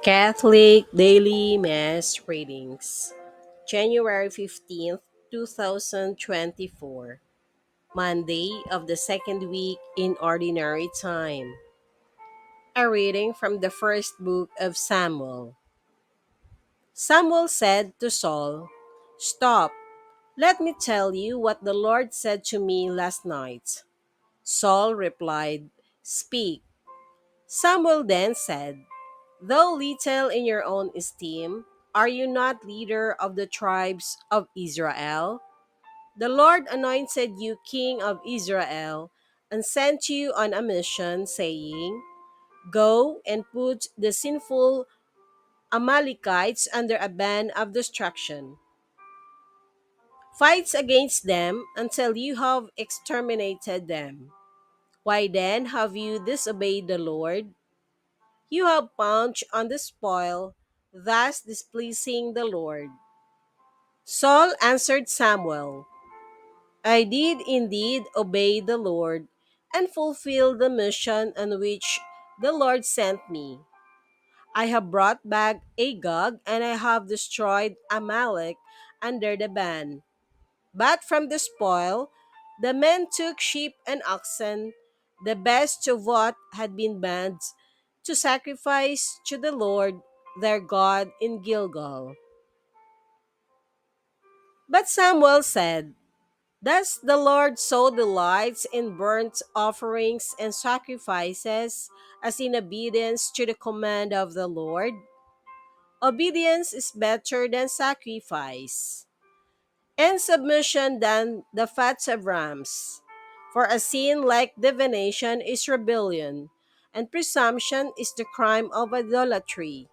Catholic Daily Mass Readings, January 15th, 2024, Monday of the second week in Ordinary Time. A reading from the first book of Samuel. Samuel said to Saul, "Stop, let me tell you what the Lord said to me last night." Saul replied, "Speak." Samuel then said, "Though little in your own esteem, are you not leader of the tribes of Israel? The Lord anointed you king of Israel and sent you on a mission, saying, 'Go and put the sinful Amalekites under a ban of destruction. Fight against them until you have exterminated them. Why then have you disobeyed the Lord? You have pounced on the spoil, thus displeasing the Lord." Saul answered Samuel, "I did indeed obey the Lord and fulfill the mission on which the Lord sent me. I have brought back Agag and I have destroyed Amalek under the ban. But from the spoil, the men took sheep and oxen, the best of what had been banned, to sacrifice to the Lord their God in Gilgal." But Samuel said, "Does the Lord so delights in burnt offerings and sacrifices as in obedience to the command of the Lord? Obedience is better than sacrifice, and submission than the fats of rams. For a sin like divination is rebellion, and presumption is the crime of idolatry.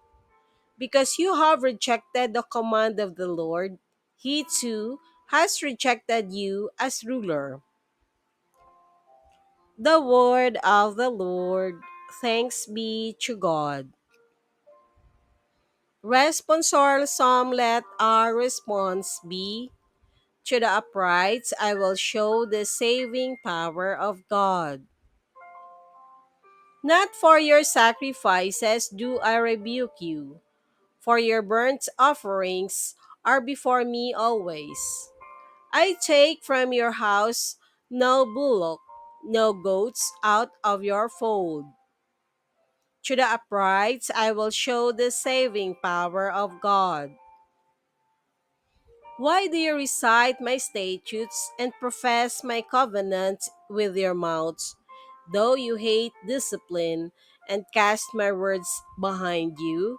Because you have rejected the command of the Lord, he too has rejected you as ruler." The word of the Lord. Thanks be to God. Responsorial Psalm, let our response be, "To the upright I will show the saving power of God." Not for your sacrifices do I rebuke you, for your burnt offerings are before me always. I take from your house no bullock, no goats out of your fold. To the upright I will show the saving power of God. Why do you recite my statutes and profess my covenant with your mouth, though you hate discipline and cast my words behind you?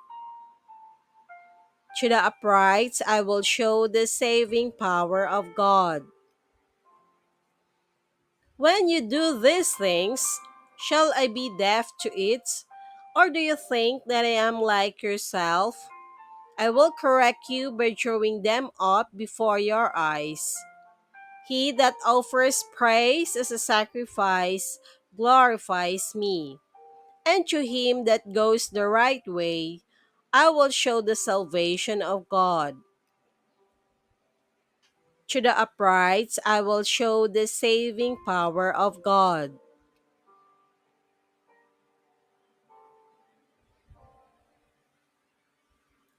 To the upright I will show the saving power of God. When you do these things, shall I be deaf to it? Or do you think that I am like yourself? I will correct you by throwing them up before your eyes. He that offers praise as a sacrifice glorifies me, and to him that goes the right way, I will show the salvation of God. To the upright I will show the saving power of God.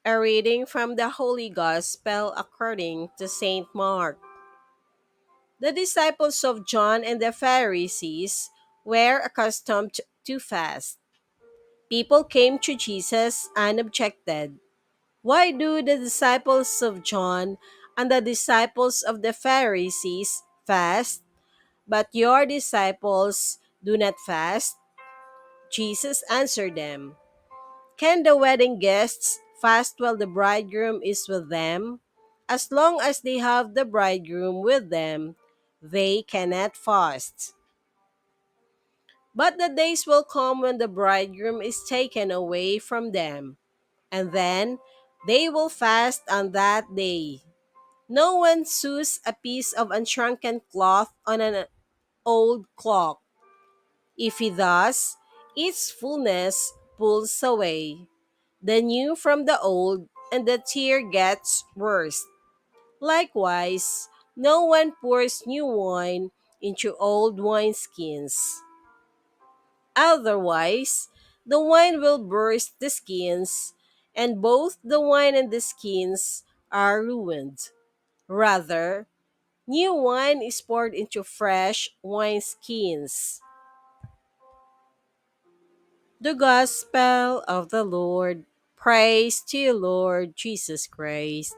A reading from the Holy Gospel according to Saint Mark. The disciples of John and the Pharisees were accustomed to fast. People came to Jesus and objected, "Why do the disciples of John and the disciples of the Pharisees fast, but your disciples do not fast?" Jesus answered them, "Can the wedding guests fast while the bridegroom is with them? As long as they have the bridegroom with them, they cannot fast. But the days will come when the bridegroom is taken away from them, and then they will fast on that day. No one sews a piece of unshrunken cloth on an old cloak. If he does, its fullness pulls away the new from the old, and the tear gets worse. Likewise, no one pours new wine into old wineskins. Otherwise, the wine will burst the skins, and both the wine and the skins are ruined. Rather, new wine is poured into fresh wineskins. The Gospel of the Lord. Praise to you, Lord Jesus Christ.